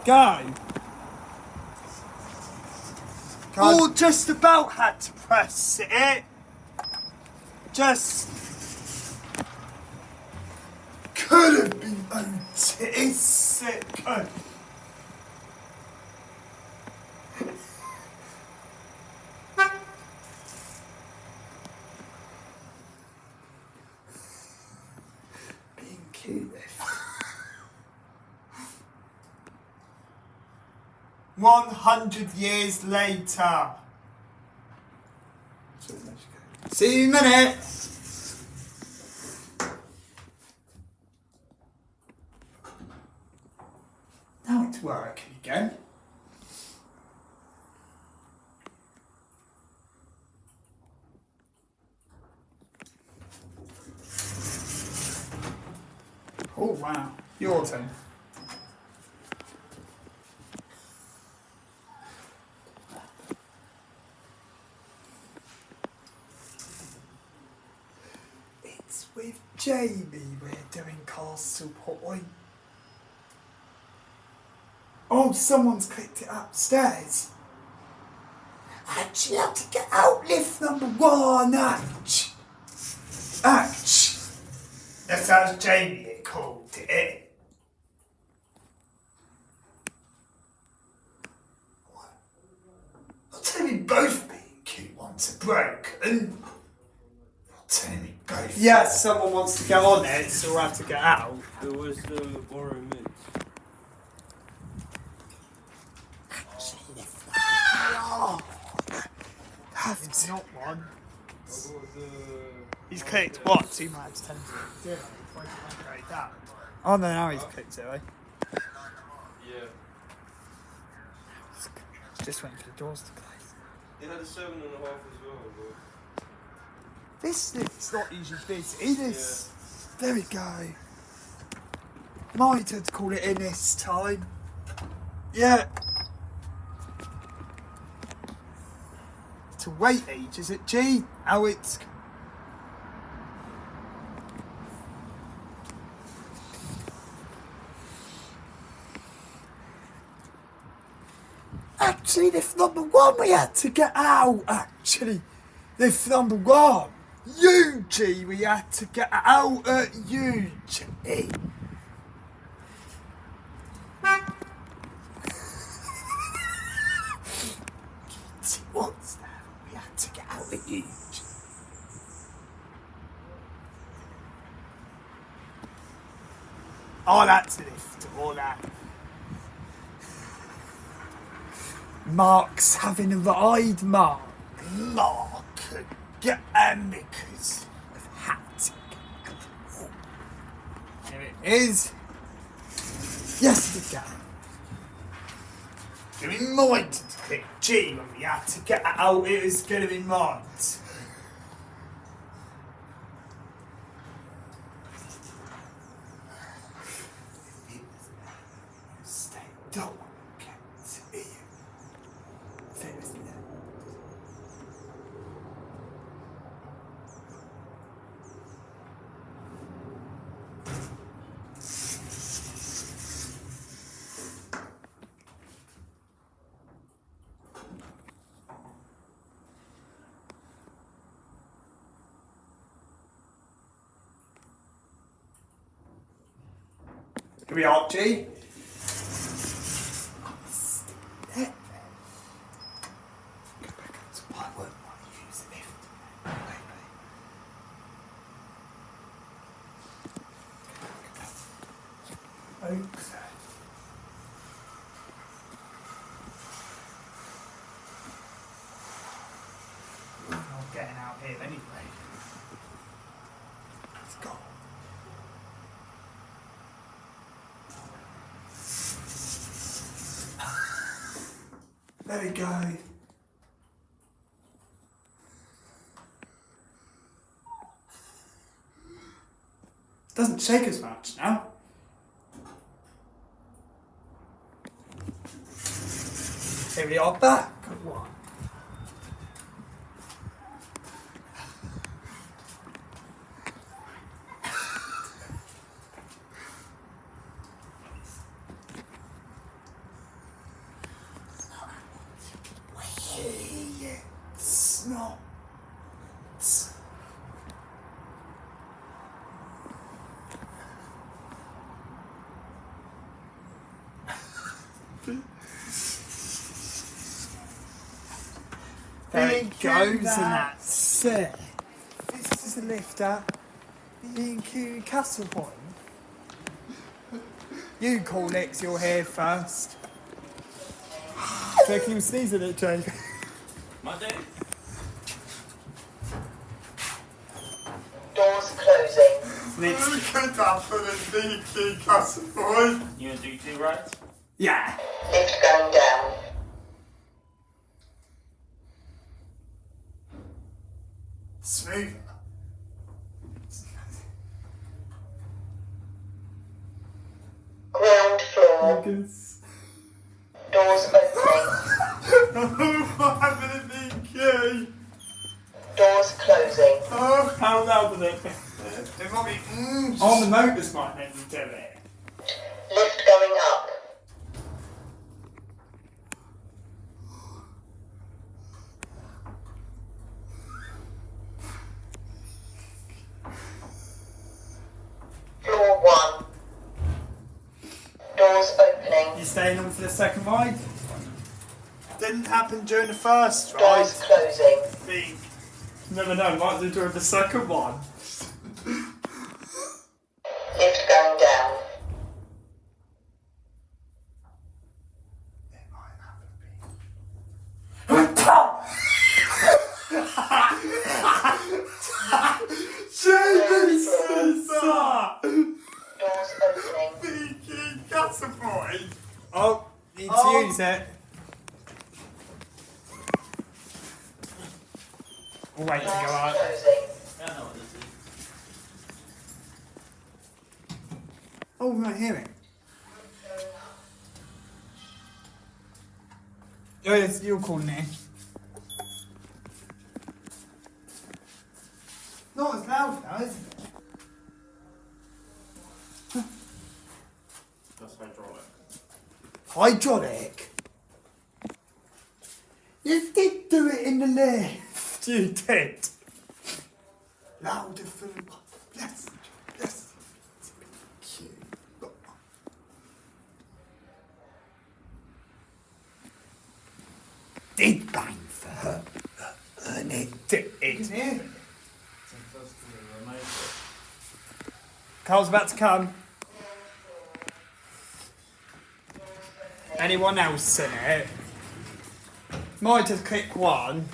Go. Oh, just about had to press it. Just could have been autistic. Being cute. 100 years later. See you in a minute. Now it's working again. Oh wow, your turn. It's with Jamie we're doing Castlepoint. Oh, someone's clicked it upstairs. Actually, have to get out lift number 1, Atch. That's how Jamie called it. What? Not telling me both being cute ones are broken. Not telling me both. Yes, someone wants to get on it, so we'll have to get out. It was the borrow mint. It's not one. The... He's clicked what? 2 minutes 10 0. Oh no, now he's clicked it, right? Yeah. Just waiting for the doors to close. They had a 7.5 as well, but... This lift's not usually busy. This. Yeah. There we go. My turn to call it in this time. Yeah. To wait age, is it G? How it's. Actually, lift number 1 we had to get out, actually. Lift number 1. UG, we had to get out at UG. What's that? We had to get out at UG. Oh, that's a lift, all that. Mark's having a ride, Mark. Mark, get because of hat. There it is. Yes, we can. Do we mind to click G when we had to get out? It was going to be mind. Stay don't get to you. Fair, isn't it? Here we are, G. Oops. We're not getting out here anyway. Let's go. There we go. Doesn't shake as much now. Here we are back. What? It's not. There it B&Q, goes, and that. that's it. This is a lift at B&Q Castlepoint. You call it 'cause you're here first. Do you reckon you sneeze at it, Jake? My day. Doors closing. Who could happen at B&Q Castlepoint? You want to do 2 rights? Yeah. Lift going down. Smoother. Ground floor. Doors opening. What happened at B&Q? Doors closing. Oh, How loud was it? there might be On the motors might make me do it. Lift going up. Floor 1. Doors opening. You staying on for the second ride? Didn't happen during the first ride. Doors closing. Big. Never know, might do during the second one. Lift going down. It might happen. Jesus! Doors opening. B&Q Castlepoint. Oh, need to Oh. use it. We'll wait to go Doors out. closing. I know what this is. Oh, we're not hearing. Oh, yes, you're calling it. Not as loud now, is it? That's hydraulic. Hydraulic? You did do it in the lift. You did. Louder for the... Yes, yes. Cute. Did bang for her. And it did. You can hear it. Carl's about to come. Anyone else in it? Might just click one.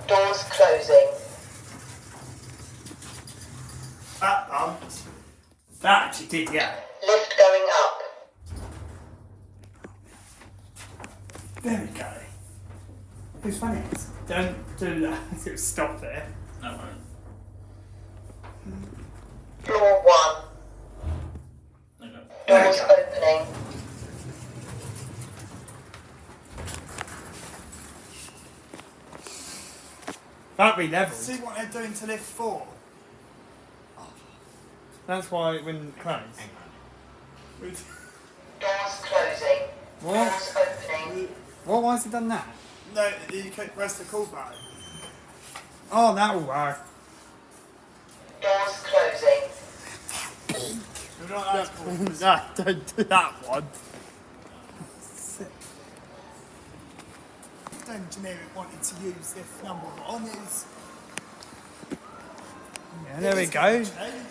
Doors closing. That bumped. That actually did, yeah. Lift going up. There we go. Who's funny? Don't do that. It'll stop there. No worries. Floor 1. Okay. Doors opening. That'll be level. See what they're doing to lift 4? That's why it wouldn't close. Doors closing. What? Doors opening. What? Why has it done that? No, you can't press the call button. Oh, that'll work. Doors closing. You're not that cool. No, don't do that one. The engineer wanted to use this number 1 is... Yeah, there we go. Change.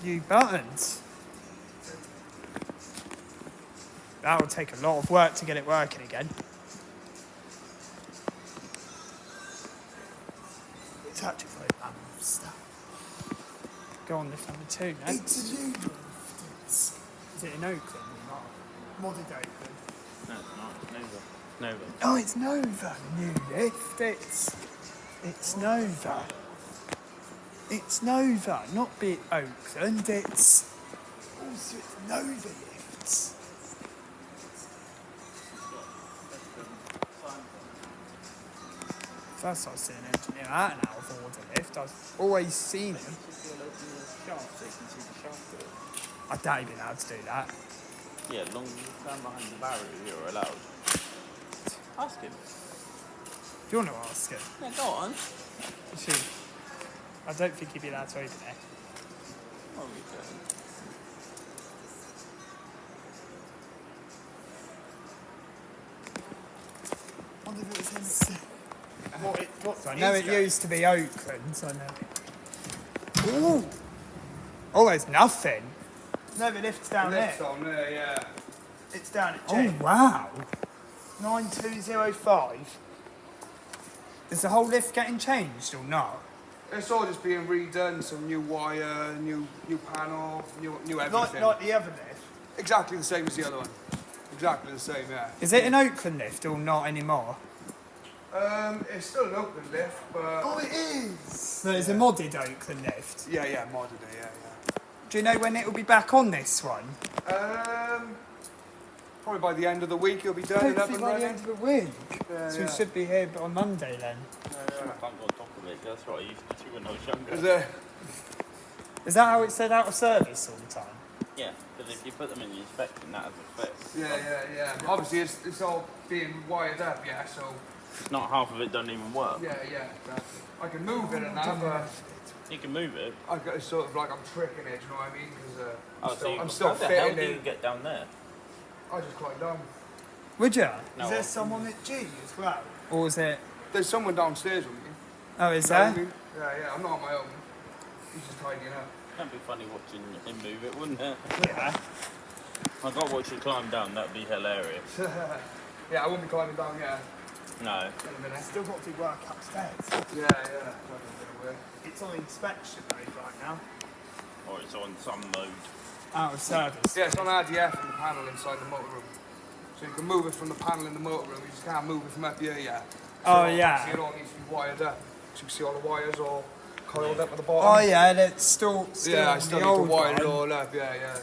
New buttons. That'll take a lot of work to get it working again. It's actually very manual stuff. Go on lift number 2 now. It's a new lift. It's Is it in Oakland? modded open. No, it's not. Nova. Nova. Oh, it's Nova. New lift. It's Nova. It's Nova, not Bit Oakland. It's Also, it's Nova lifts. first I've seen an engineer out and out of order lift. I've always seen him. I doubt he'd been able to do that. Yeah, long as you stand behind the barrier, you're allowed. Ask him. Do you want to ask him? Yeah, go on. Shoot. I don't think he'd be allowed to open it. What are we doing? Wonder if it was him. I know it used to be Oakland, I know. Ooh! Oh, there's nothing. No, the lift's down there. Lift's on there, yeah. It's down at Oh, J. wow. 9205. Is the whole lift getting changed or not? It's all just being redone, some new wire, new panel, new everything. Like the other lift. Exactly the same as the other one. Exactly the same, yeah. Is it an Oakland lift or not anymore? It's still an open lift, but Oh, it is. No, it's a modded Oakland lift. yeah, modern day, yeah. Do you know when it will be back on this one? Probably by the end of the week it'll be done and up Hopefully and by the running. end of the week. Yeah, So yeah. we should be here on Monday then. I can't go on top of it. That's what I used to do when I was younger. Is there? Is that how it said out of service all the time? Yeah, because if you put them in the inspection, that has a fit. Yeah. Obviously it's all being wired up, yeah. So It's not half of it doesn't even work. yeah. Exactly. I can move it and that, but You can move it. I got it's sort of like I'm tricking it. Do you know what I mean? Because Oh, I'm still how the hell fitting do you it. get down there? I just climb down. Would you? No, Is there someone at G as well? Or was it? There's someone downstairs with me. Oh, is You know what I there? mean? Yeah. I'm not on my own. He's just tidying up. That'd be funny watching him move it, wouldn't it? Yeah. I got to watch you climb down. That'd be hilarious. Yeah, I won't be climbing down yet. No. In a minute. Still got to do work upstairs. Yeah. It's on inspection mode right now. Or it's on some mode. Out of service. Yeah, it's on RDF and the panel inside the motor room. So you can move it from the panel in the motor room, you just can't move it from up here yet. Oh, So yeah. obviously it all needs to be wired up. So you can see all the wires all coiled up at the Oh bottom. yeah, that's still Yeah, I on still the need to old wire it one. all up, yeah.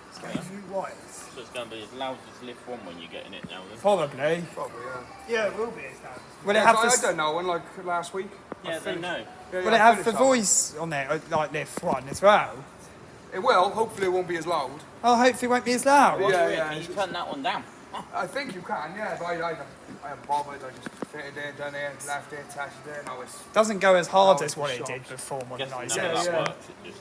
It's going through wires. So it's going to be as loud as lift one when you get in it now. Then. Probably. Probably, yeah. Yeah, it will be as loud. Will it Yeah, have so the I s- don't know, when like last week. Yeah, they know. Yeah, Will it I have finished the that voice on it like lift one as well? one. It will, hopefully it won't be as loud. Oh, hopefully it won't be as loud. What Yeah, do you yeah, reckon? You it's- turn that one down. I think you can, yeah, but I haven't bothered. I just fitted it, done it, left it, attached it, now it's... Doesn't go as hard Oh, as what it shocked. did before Guess none of modernisation. that yeah. works. It just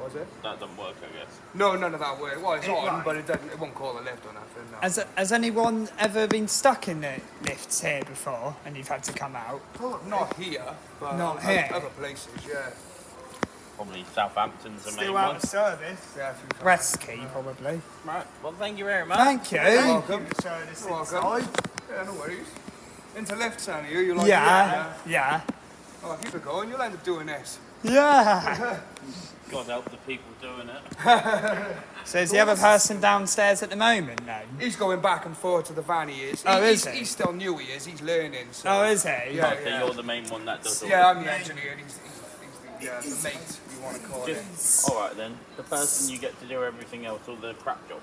Was it? that doesn't work, I guess. No, none of that work. Well, it's It on, won't. but it won't call a lift or nothing, no. Has anyone ever been stuck in the lifts here before and you've had to come out? Not here, but Not here. other places, yeah. Probably Southampton's the main Still out one. of service. Yeah, a few times. Rescue, probably. Right. Well, thank you very much. Thank you. welcome. Keep the service You're inside. welcome. Yeah, no worries. Into lifts, aren't you? You like Yeah. Oh, keep it going. You'll end up doing this. Yeah. God help the people doing it. So is the other person downstairs at the moment then? He's going back and forth to the van. He is. Oh, is he? He's still new. He is. He's learning. So. Oh, is he? Yeah, So you're the main one that does all Yeah, I'm the engineer. And he's the mate. You want to call it? Just, all right then. The person you get to do everything else, all the crap jobs.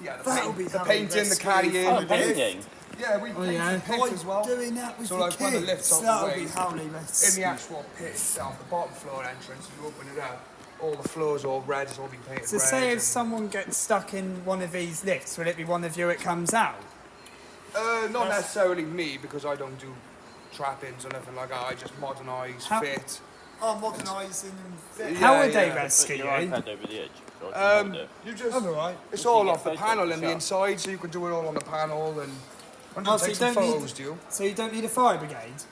Yeah, That'll be the how painting, the rescue carrying. Oh, Yeah. painting. Yeah, we paint yeah. the pit as well. Doing that with So, the like, when the kids. lift's on the That'll way, be how they In rest. the actual pit down the bottom floor entrance, you open it up. All the floors all red. It's all been painted So red. say if and- someone gets stuck in one of these lifts, will it be one of you that comes out? Not necessarily me, because I don't do trappings or nothing like that. I just modernise, How- fit. Oh, modernising and fit. How Yeah, would they yeah. rescue Put you? your iPad over the edge. So I can hold it. You just. Alright. It's So all you off the get panel photos and the yourself. inside, so you can do it all on the panel and. I'm Oh, just so take you some don't need- photos, do you? So you don't need a fire brigade?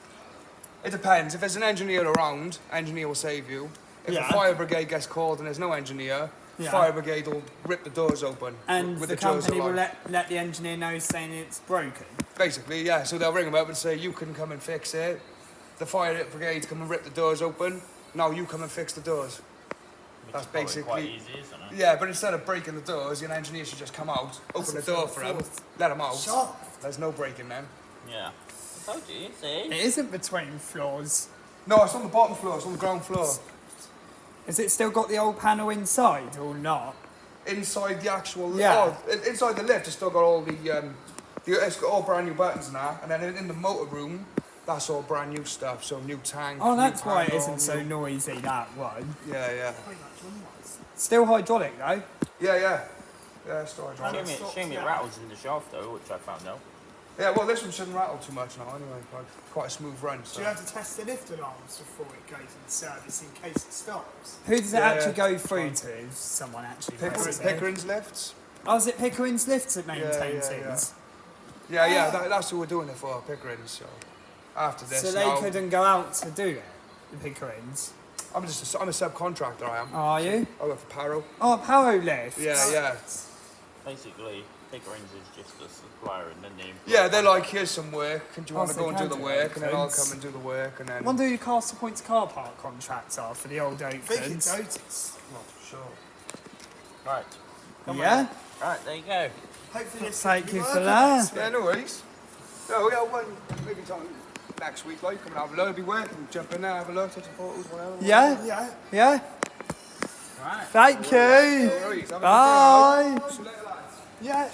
It depends. If there's an engineer around, engineer will save you. If Yeah. the fire brigade gets called and there's no engineer, Yeah. fire brigade will rip the doors open. And with the doors company will alive. let the engineer know saying it's broken? Basically, yeah. So they'll ring them up and say, you can come and fix it. The fire brigade come and rip the doors open. Now you come and fix the doors. Which That's is probably basically- quite easy, isn't it? Yeah, but instead of breaking the doors, an engineer should just come out, open the door for them, let them out. Sharp. There's no breaking them. Yeah. I told you, see? It isn't between floors. No, it's on the bottom floor. It's on the ground floor. Has it still got the old panel inside or not? Inside the actual Yeah. inside the lift, it's still got all it's got all brand new buttons now, and then in the motor room, that's all brand new stuff. So new tank. Oh, new that's why it panel, isn't so new- noisy, that one. Yeah, yeah, Still hydraulic though. yeah, yeah. Yeah, still hydraulic. Shame it rattles in the shaft though, which I found out. Yeah, well, this one shouldn't rattle too much now anyway. Quite a smooth run. So. Do you have to test the lift alarms before it goes in service in case it stops? Who does it Yeah. actually go through to? Someone actually presses it. Pickering's lifts. Oh, is it Pickering's lifts that maintains yeah, things? Yeah, that's who we're doing it for, Pickering's. So after this, So they now, couldn't go out to do it, the Pickering's. I'm a subcontractor. I am. Are you? I work for Paro. Oh, Paro lift. Yeah. Basically, Pickering's is just a supplier and then they... Yeah, they're like, here's some work, and do you Oh, want to so go they and do can the do work, and then I'll things. come and do the work, and then. I wonder who Castlepoint's car park contracts are for the old I think it's Oaklands. Otis. Not sure. Right. Yeah? Right, there you go. Hopefully this Thank will be you for working that. next Yeah, week. no worries. No, yeah, well, maybe time next week, like, come and have a look, be working, jump in there, have a look, take some photos, whatever. Yeah? Yeah. Yeah? Right. Thank you. No worries. Have a good day, Bye. mate. See you later, lads. Yeah.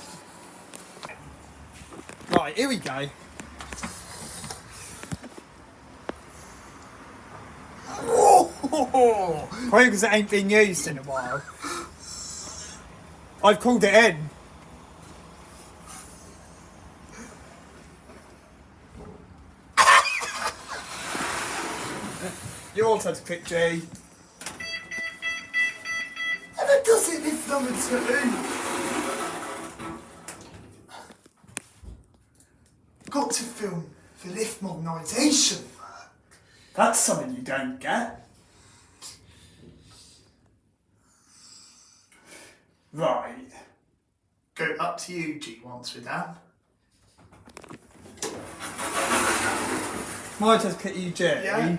Right, here we go. Probably because it ain't been used in a while. I've called it in. You also had to click G. And it does it lift number 2. Got to film the lift modernisation work. That's something you don't get. Right. Go up to you, G, once we're done. Might just click UG. Yeah.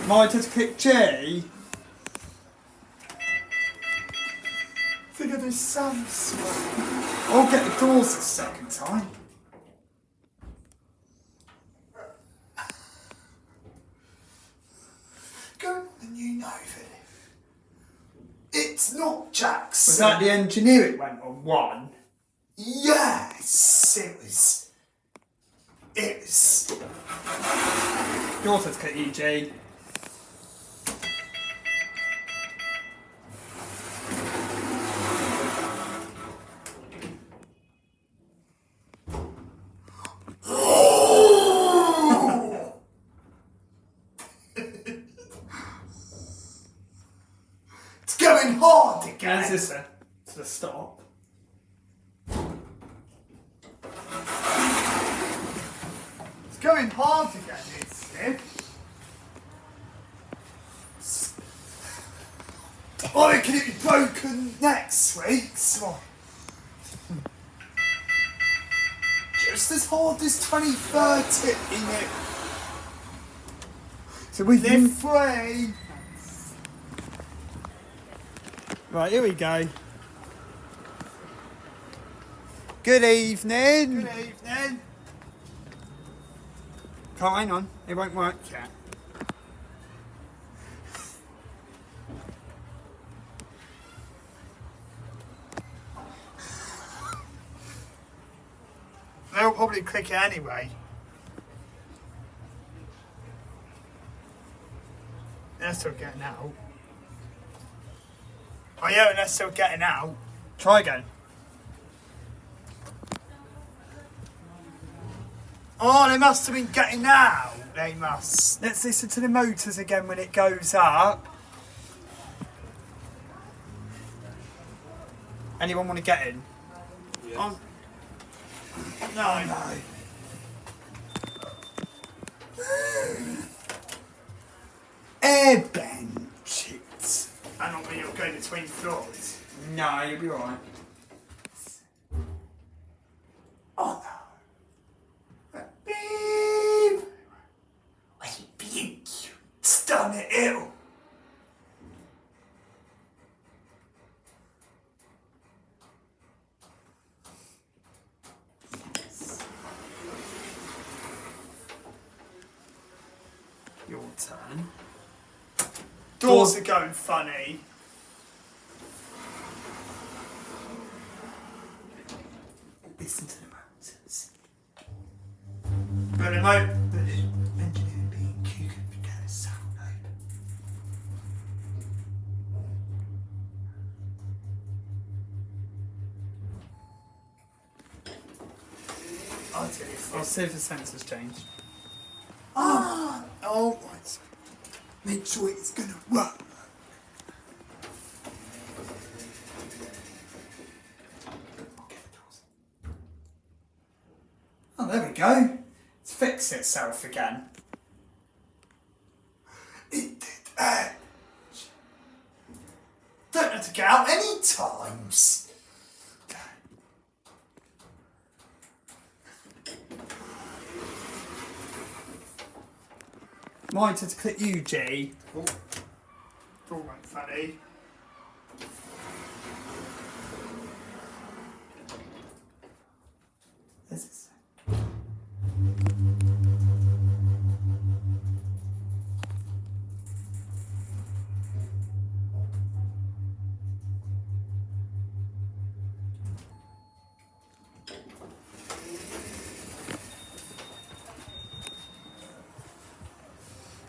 Might just click G. I think I do some sort. I'll get the doors a second time. Go on the new Nova lift. It's not Jackson. Was that the engineer it went on? One. Yes, it was. It was. Yours has click UG. It's going hard again. As this then? To the stop. It's going hard again, this lift. I reckon it'll be broken next week, so. Just as hard as 2030 in it. So we've Lift 3. Right, here we go. Good evening. Good evening. Oh, hang on. It won't work yet. They'll probably click it anyway. They're still getting out. Oh yeah, and they're still getting out. Try again. Oh, they must have been getting out. They must. Let's listen to the motors again when it goes up. Anyone want to get in? Oh. No. Air benches. And not when you're going between floors. No, you'll be alright. Oh no. Beep. Are you being cute? Stun it ill. turn. Doors are going funny. Listen to the motors. But the engineer being Q could get a sound open. I'll see if the sensors change. Oh, right. Make sure it's gonna work. Oh, there we go. It's fixed itself again. It did. Don't have to get out any times. Might have to click U, G. Oh, all right, funny. This is.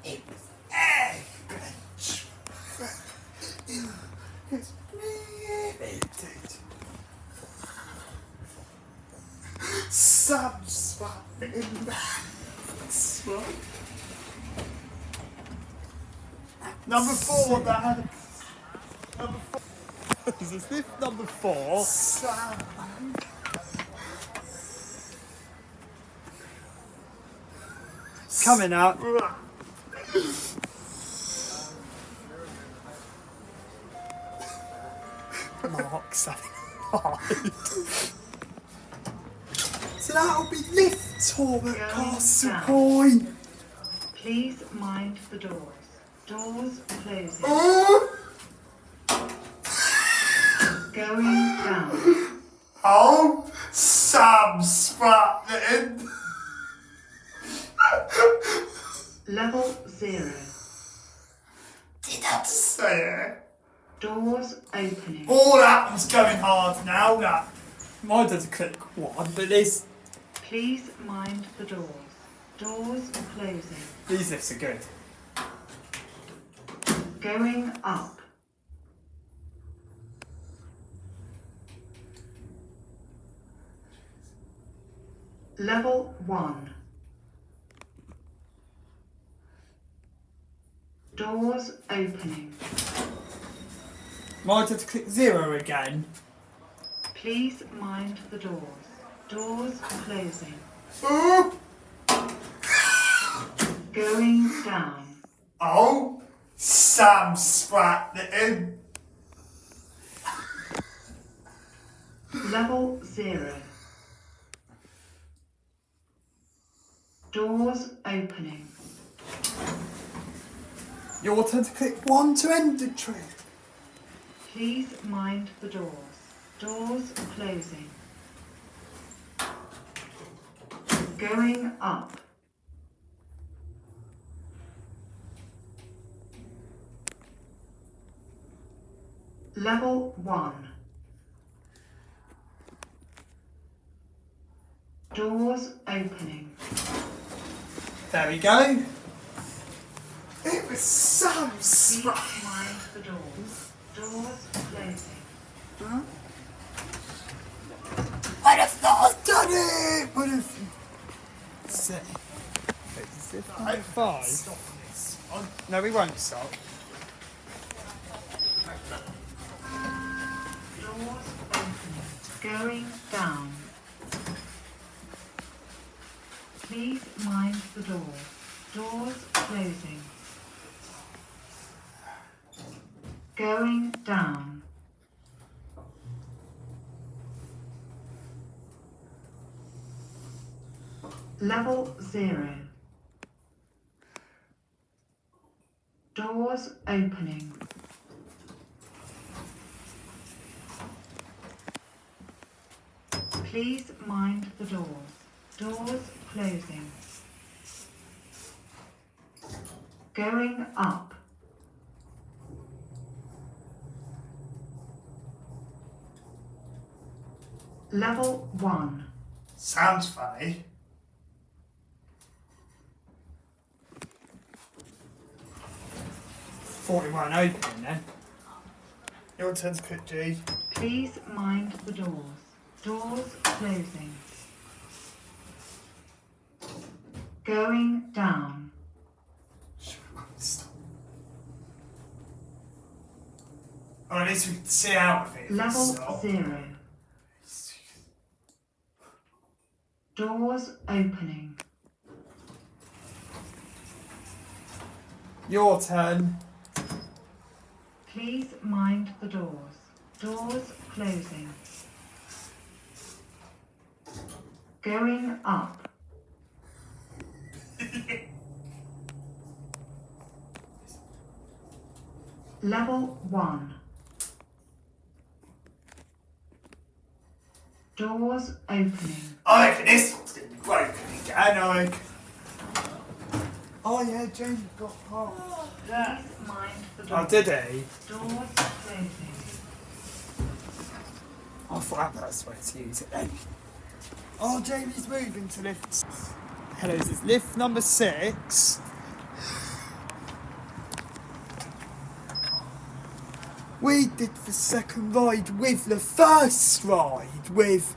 It was some swap in that swap. Number 4, that. Number 4. Is this lift number 4? Sam. Coming up. Mark's having hard. So that'll be lift tour at Castlepoint. Please mind the doors. Doors closing. Going down. Oh, Sam Spratling. Level 0. Did that say it? Doors opening. Oh, that one's going hard now, that. Might have to click 1, but this. Please mind the doors. Doors closing. These lifts are good. Going up. Level 1. Doors opening. Might have to click 0 again. Please mind the doors. Doors closing. Going down. Oh, Sam Spratling. Level 0. Doors opening. Your turn to click 1 to end the trip. Please mind the doors. Doors closing. Going up. Level 1. Doors opening. There we go. It was Sam Please Spratling. mind the doors. Doors closing. I'd have not done it. Would have. Sit. Is this number 5? No, we won't stop. Doors opening. Going down. Please mind the doors. Doors closing. Going down. Level 0. Doors opening. Please mind the doors. Doors closing. Going up. Level 1. Sounds funny. Thought it weren't open then. Your turn's quick, G. Please mind the doors. Doors closing. Going down. Stop. Oh, at least we can see out of it. Level Stop. 0. Doors opening. Your turn. Please mind the doors. Doors closing. Going up. Level 1. Doors opening. I reckon this one's going to be broken again. I reckon. Oh yeah, James got part. Please mind the Oh, doors. did he? Doors closing. I thought that was the way to use it then. Oh, Jamie's moving to lift. Hello, this is lift number 6. We did the second ride with the first ride with.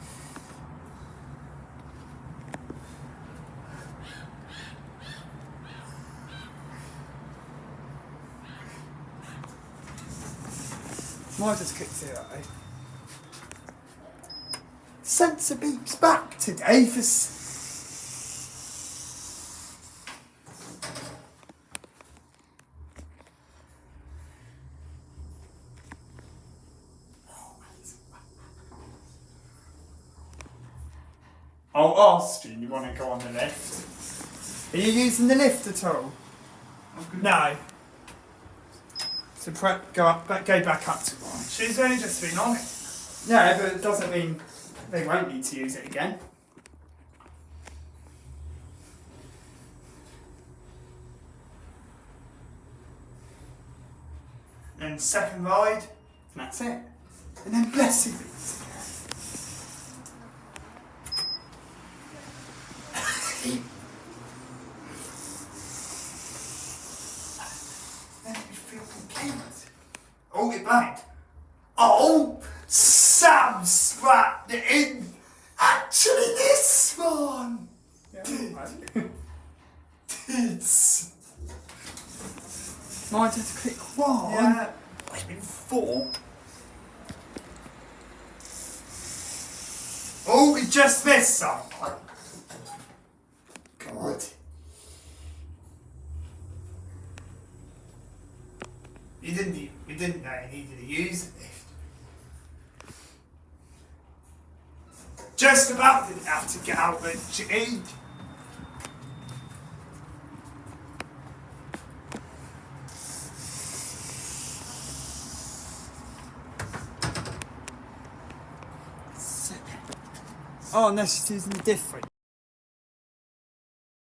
Might just kicked it out. Sensor beeps back today for. Oh, Austin, you want to go on the lift? Are you using the lift at all? No. So go back up to one. She's only just been on it. No, but it doesn't mean they won't need to use it again. And second ride. And that's it. And then blessing it. Let me feel okay. Oh, it banged. Oh, Sam sprapped it in. Actually, this one did. Might just click one. Yeah. It's been 4. Oh, we just missed someone. God. We didn't know you needed to use the lift. Just about didn't have to get out the G. Oh, unless she's using a different